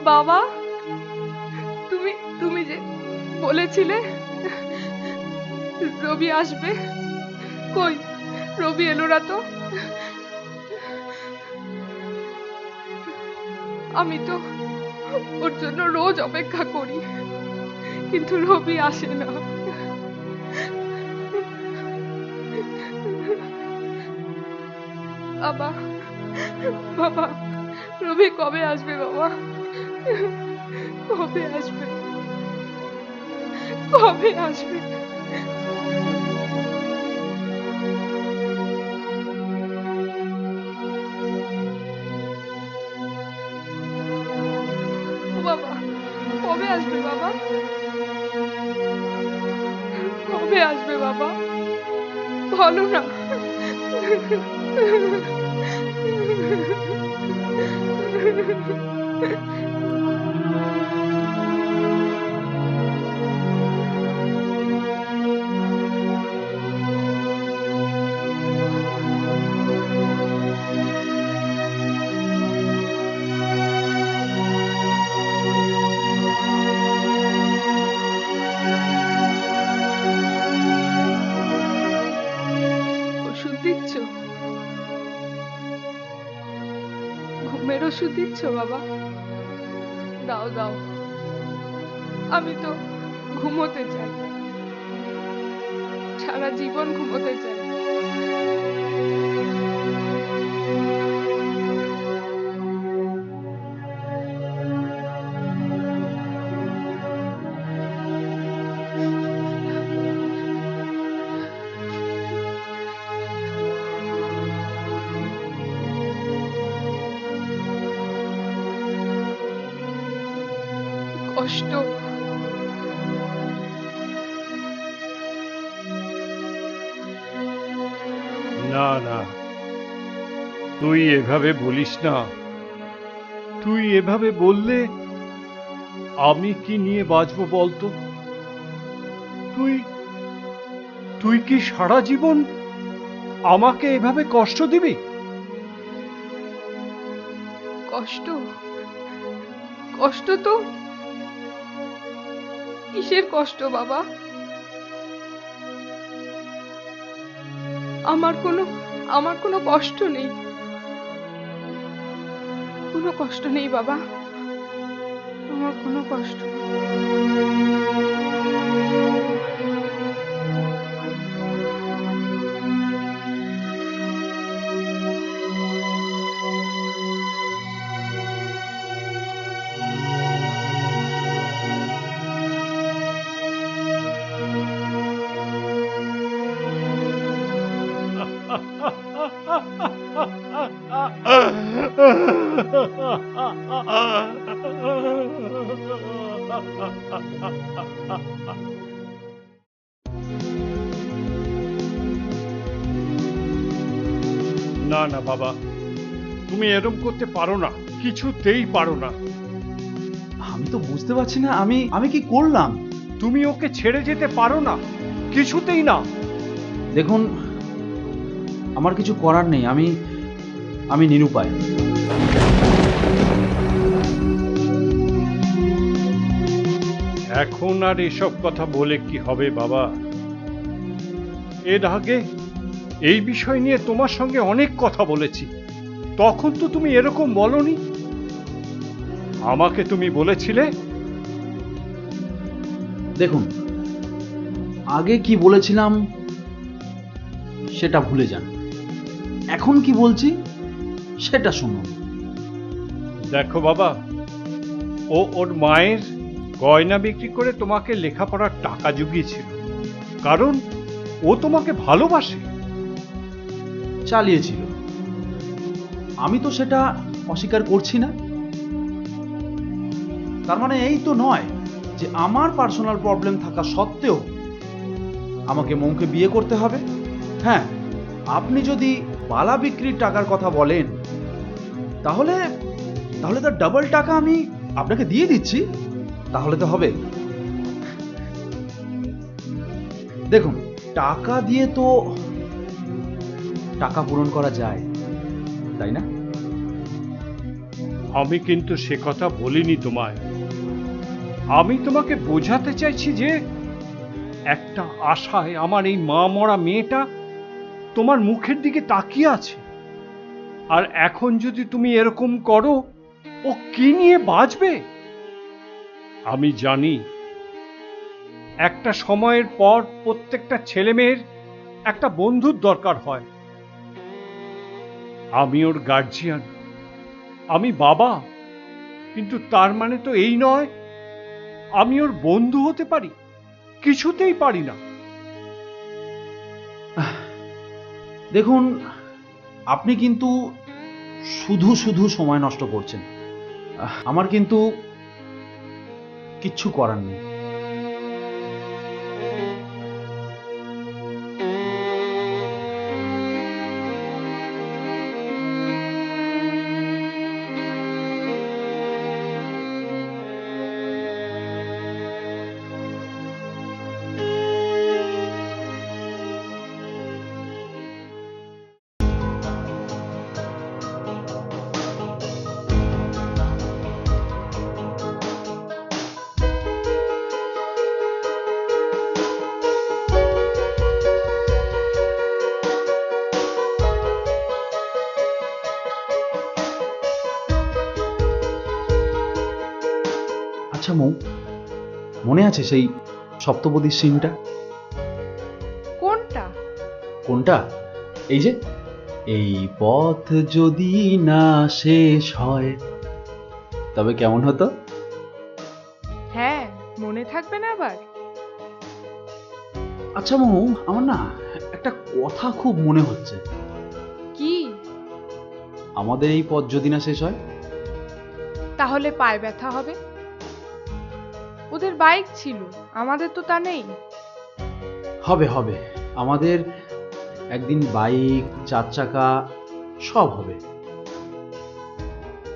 বাবা, তুমি তুমি যে বলেছিলে রবি আসবে, কই রবি এলো না তো? আমি তো ওর জন্য রোজ অপেক্ষা করি, কিন্তু রবি আসে না। বাবা, বাবা, রবি কবে আসবে বাবা? কবে আসবে? কবে আসবে? ও বাবা, কবে আসবে বাবা? কবে আসবে বাবা? বলো না। ওষুধ দিচ্ছ? ঘুমের ওষুধ দিচ্ছ বাবা? দাও দাও, আমি তো ঘুমোতে চাই, সারা জীবন ঘুমোতে চাই। কষ্ট, না না, তুই এভাবে বলিস না। তুই এভাবে বললে আমি কি নিয়ে বাঁচবো বলতো? তুই তুই কি সারা জীবন আমাকে এভাবে কষ্ট দিবি? কষ্ট, কষ্ট তো কিসের কষ্ট বাবা? আমার কোনো কষ্ট নেই, কোনো কষ্ট নেই বাবা, আমার কোনো কষ্ট নেই। না না বাবা, তুমি এরম করতে পারো না, কিছুতেই পারো না। আমি তো বুঝতে পারছি না আমি আমি কি করলাম। তুমি ওকে ছেড়ে যেতে পারো না, কিছুতেই না। দেখুন, আমার কিছু করার নেই, আমি আমি নিরুপায়। এখন আর এসব কথা বলে কি হবে বাবা? এর আগে এই বিষয় নিয়ে তোমার সঙ্গে অনেক কথা বলেছি, তখন তো তুমি এরকম বলনি। আমাকে তুমি বলেছিলে। দেখুন, আগে কি বলেছিলাম সেটা ভুলে যান, এখন কি বলছি সেটা শুনুন। দেখো বাবা, ও ওর মায়ের গয়না বিক্রি করে তোমাকে লেখাপড়ার টাকা জুগিয়েছিল, কারণ ও তোমাকে ভালোবাসে। চালিয়েছিল, আমি তো সেটা অস্বীকার করছি না। তার মানে এই তো নয় যে আমার পার্সোনাল প্রবলেম থাকা সত্ত্বেও আমাকে মৌকে বিয়ে করতে হবে। হ্যাঁ, আপনি যদি বালা বিক্রির টাকার কথা বলেন, তাহলে তাহলে তার ডাবল টাকা আমি আপনাকে দিয়ে দিচ্ছি, তাহলে তো হবে। দেখুন, টাকা দিয়ে তো টাকা পূরণ করা যায়, তাই না? আমি কিন্তু সে কথা বলিনি তোমায়। আমি তোমাকে বোঝাতে চাইছি যে একটা আশায় আমার এই মা মরা মেয়েটা তোমার মুখের দিকে তাকিয়ে আছে, আর এখন যদি তুমি এরকম করো, ও কি নিয়ে বাঁচবে? আমি জানি একটা সময়ের পর প্রত্যেকটা ছেলে মেয়ের একটা বন্ধুর দরকার হয়। আমি ওর গার্জিয়ান, আমি বাবা, কিন্তু তার মানে তো এই নয় আমি ওর বন্ধু হতে পারি। কিছুতেই পারি না। দেখুন, আপনি কিন্তু শুধু শুধু সময় নষ্ট করছেন। আমার কিন্তু কিচ্ছু করার নেই। আচ্ছা মৌ, মনে আছে সেই সপ্তপদীর সিনটা? কোনটা? কোনটা? এই যে, এই পথ যদি না শেষ হয় তবে কেমন হতো? হ্যাঁ, মনে থাকবে না আবার? আচ্ছা মৌ, আমার না একটা কথা খুব মনে হচ্ছে। কি? আমাদের এই পথ যদি না শেষ হয়? তাহলে পায়ে ব্যথা হবে। ওদের বাইক ছিল, আমাদের তো তা নেই। হবে হবে, আমাদের একদিন বাইক, 4 চাকা সব হবে।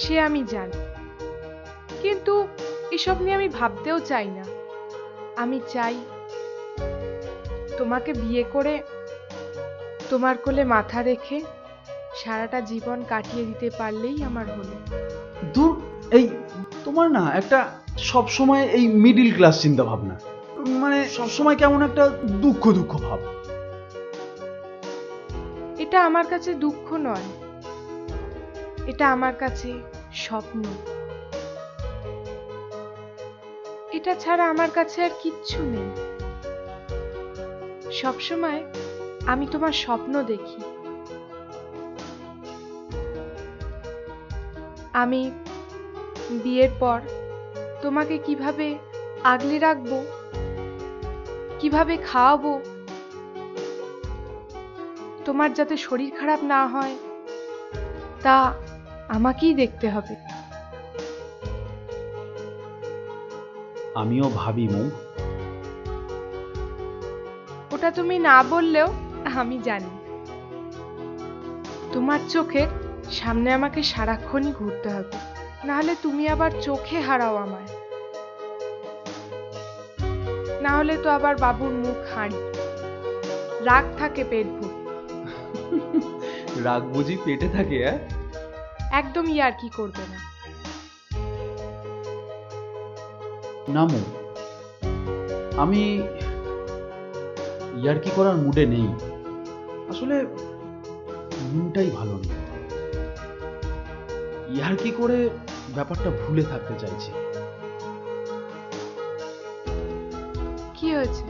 সে আমি জানি, কিন্তু এসব নিয়ে আমি ভাবতেও চাই না। আমি চাই তোমাকে বিয়ে করে তোমার কোলে মাথা রেখে সারাটা জীবন কাটিয়ে দিতে পারলেই আমার হলো। দূর, এই তোমার না একটা সব সময় এই মিডিল ক্লাস চিন্তা ভাবনা, মানে সব সময় কেমন একটা দুঃখ দুঃখ ভাব। এটা আমার কাছে দুঃখ নয়, এটা আমার কাছে স্বপ্ন। এটা ছাড়া আমার কাছে আর কিচ্ছু নেই। সবসময় আমি তোমার স্বপ্ন দেখি। আমি বিয়ের পর তোমাকে কিভাবে আগলে রাখবো, কিভাবে খাওয়াবো, তোমার যাতে শরীর খারাপ না হয় তা আমাকেই দেখতে হবে। আমিও ভাবি মৌ। ওটা তুমি না বললেও আমি জানি। তোমার চোখের সামনে আমাকে সারাক্ষণই ঘুরতে হবে, নাহলে তুমি আবার চোখে হারাও আমায়। না হলে তো আবার বাবুর মুখ হাঁড়ি, রাগ থাকে পেট ভরে। রাগ বুঝি পেটে থাকে? একদম ইয়ার্কি করবে না। না মৌ, আমি ইয়ার্কি করার মুডে নেই। আসলে মনটাই ভালো নেই। ইয়ার্কি করে ব্যাপারটা ভুলে থাকতে চাইছি। কি হয়েছে?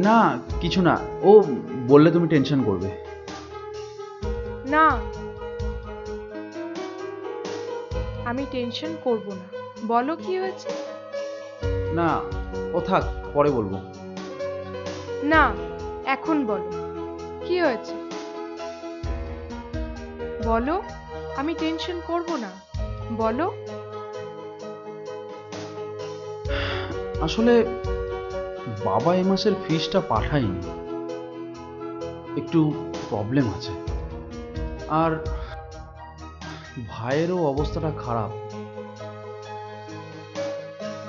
না কিছু না, ও বললে তুমি টেনশন করবে। না, আমি টেনশন করব না। বলো কি হয়েছে? না ও থাক, পরে বলবো। না, এখন বলো কি হয়েছে। বলো, আমি টেনশন করব না। বলো। আসলে বাবা এ মাসের ফিসটা পাঠায়নি, একটু প্রবলেম আছে। আর ভাইয়েরও অবস্থাটা খারাপ,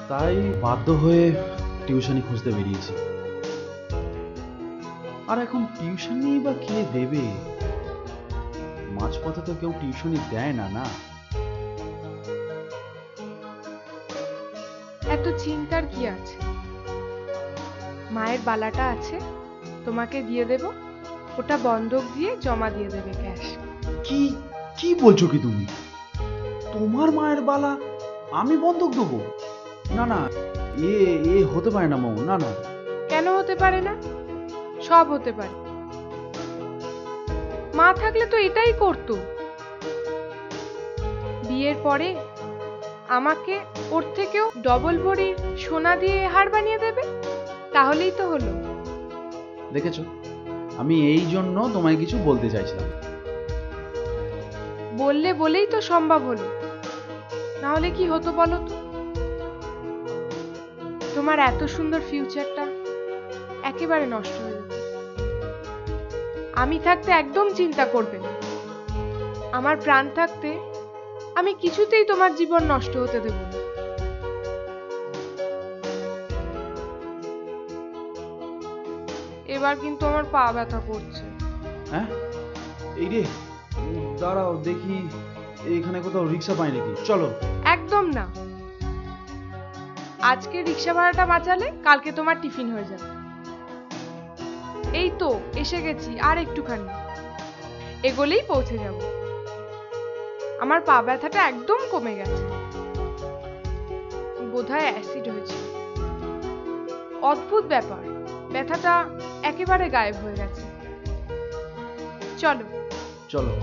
তাই বাধ্য হয়ে টিউশনি খুঁজতে বেরিয়েছি। আর এখন টিউশনি বা কে দেবে? মাঝপথে তো কেউ টিউশনি দেয় না। না, এত চিন্তার কি আছে? মায়ের বালাটা আছে, তোমাকে দিয়ে দেব, ওটা বন্ধক দিয়ে জমা দিয়ে দেবে ক্যাশ। কি কি বলছো কি তুমি? তোমার মায়ের বালা আমি বন্ধক দেবো? না না, এ এ হতে পারে না মৌ। না না। কেন হতে পারে না? সব হতে পারে। মা থাকলে তো এটাই করতো। বিয়ের পরে আমাকে ওর থেকেও ডবল ভরির সোনা দিয়ে হার বানিয়ে দেবে, তাহলেই তো হলো। দেখেছো, আমি এই জন্য তোমায় কিছু বলতে চাইছিলাম। বললে বলেই তো সম্ভব হলো, না হলে কি হতো বলো তো? তোমার এত সুন্দর ফিউচারটা একেবারে নষ্ট হয়ে যেত। আমি থাকতে একদম চিন্তা করবে না। আমার প্রাণ থাকতে আমি কিছুতেই তোমার জীবন নষ্ট হতে দেব না। এবার কিন্তু আমার পা ব্যথা করছে। হ্যাঁ, এই রে, দাঁড়াও দেখি এখানে কোথাও রিক্সা পাই নাকি। চলো। একদম না। আজকে রিক্সা ভাড়াটা বাঁচালে কালকে তোমার টিফিন হয়ে যাবে। এই তো এসে গেছি, আর একটুখানি এগোলেই পৌঁছে যাব। আমার পা ব্যথাটা একদম কমে গেছে, বোধহয় অ্যাসিড হয়েছে। অদ্ভুত ব্যাপার, ব্যথাটা একেবারে গায়েব হয়ে গেছে। চলো। চলো।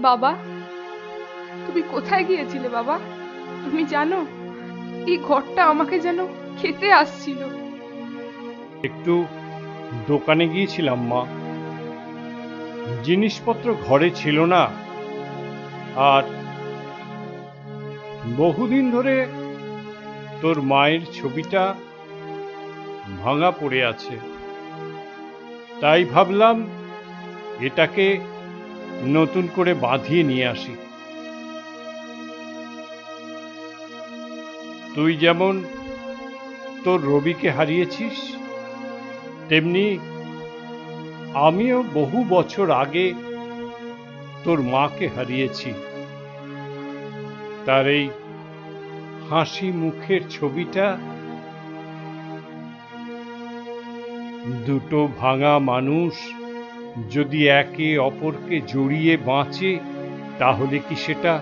বাবা, তুমি কোথায় গিয়েছিলে বাবা? তুমি জানো এই ঘরটা আমাকে যেন খেতে আসছিল। একটু দোকানে গিয়েছিলাম মা, জিনিসপত্র ঘরে ছিল না, আর বহুদিন ধরে তোর মায়ের ছবিটা ভাঙা পড়ে আছে, তাই ভাবলাম এটাকে নতুন করে বাঁধিয়ে নিয়ে আসি। তুই যেমন তোর রবিকে হারিয়েছিস, তেমনি আমিও বহু বছর আগে তোর মাকে হারিয়েছি। তার এই হাসি মুখের ছবিটা, দুটো ভাঙা মানুষ যদি একে অপরকে জড়িয়ে বাঁচে, তাহলে কি সেটা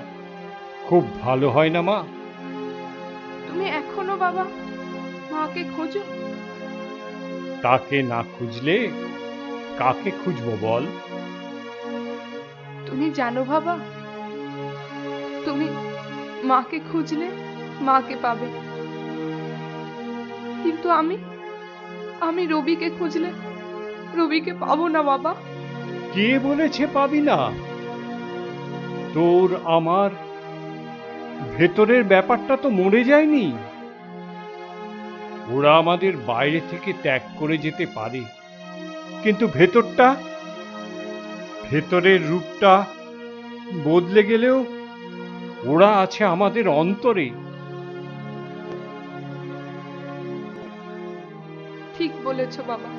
খুব ভালো হয় না মা? তুমি এখনো বাবা মাকে খোঁজো। তাকে না খুঁজলে কাকে খুঁজবো বল? তুমি জানো বাবা, তুমি মাকে খুঁজলে মাকে পাবে, কিন্তু আমি রবিকে খুঁজলে রবিকে পাবো না বাবা। কে বলেছে পাবি না? তোর আমার ভেতরের ব্যাপারটা তো মরে যায়নি। ওরা আমাদের বাইরে থেকে ত্যাগ করে যেতে পারে, কিন্তু ভেতরের রূপটা বদলে গেলেও ওরা আছে আমাদের অন্তরে। ঠিক বলেছো বাবা।